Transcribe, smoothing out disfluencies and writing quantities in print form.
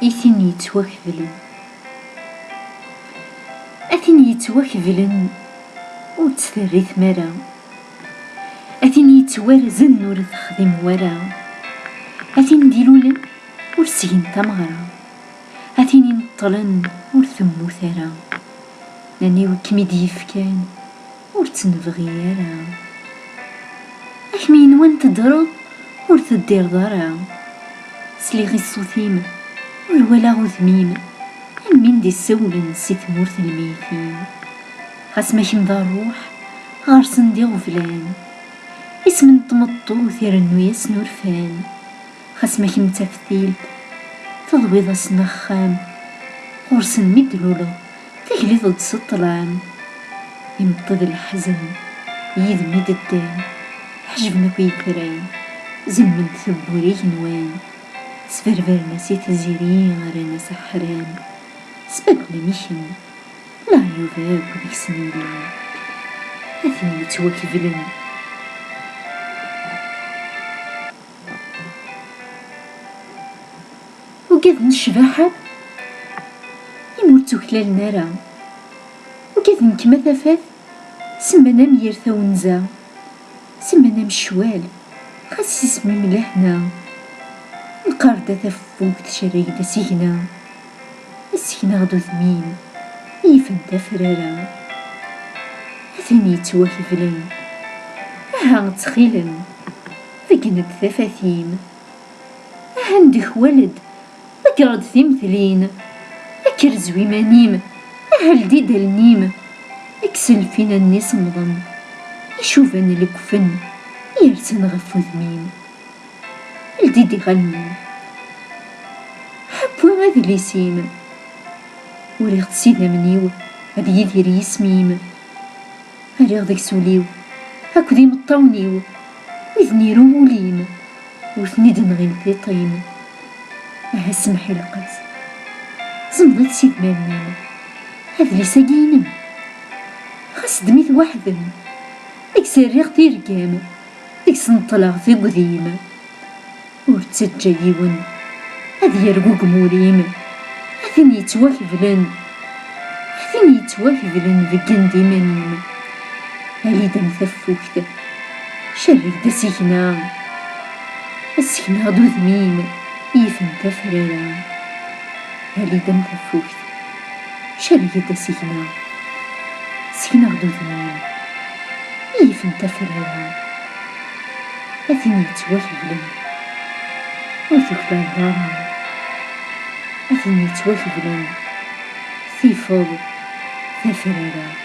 إثن يتوكفلن أثن يتوكفلن وتثري ثمرة أثن يتوارزن ور تخدم ورا أثن ديلولن ور سجن تمغرة أثن ينطلن ور ثمو ثرى ناني وكميدي يفكان ور تنبغي يرى أكمين وان تضرب ور تدير ضرا سليغي الصوثيم ور ولا غثميم أمين دي السولن سي ثمورث الميتين خاس ماشي مضى الروح غارسن دي غفلان اسم نطمطو ثيرنو ياسن ورفان خاس ماشي متفتيل تضويض سنخام غرسن مدلولو تجلي ضد سطلان يمطذ الحزن يذمد الدان حجبنا كويكرين زمن ثبوري نوان سفرفرنا سيت زيرين غرانا سحران سبقنا ميشن لا يباب وديك سنيرين أثني يتوكفلن وقد نشبحب يموتو خلال نارا وقد نكما ثفاث سمنا ميرثا ونزا سمنا مشوال خاص اسمي ملحنا القاردة ثفوك تشريد سيهنا السيهنا غدو ثمين يفن تفرارا أثني يتوكفلن أها تخيلن ثقنت ثفاثيم أها ندخ ولد أقرد ثمثلين أكرز ويمانيم أها لديد النيم أكسل فينا الناس مضم يشوفن الكفن يرسن غفو ذميم لديدي غنين حبوا غاذ ليسيم وريغ تسيدنا منيو غادي يدير يسميم أريغ داك سوليو هاكو دي مطاونيو ويذني روليم وثني دنغيم تيطيم أها سمحي لقات زمضت سيد مالنيم هاذ لي ساقينم خاص دميث وحدن ديك سريغ تيرقام ديك سنطلغ في قذيم ورتسجى يون هاذ يرقوق موريم أثن يتوكفلن بقن ديمانيم هالي دم ثفوكت شرك دا سيكنا السكنا غدو ذميم يفن تفرارا هالي دم ثفوكت شرك دا سيكنا غدو ذميم يفن تفرارا أثن يتوكفلن وثقل الظالم أثن يتوكفلن ثيفوض ثفرارا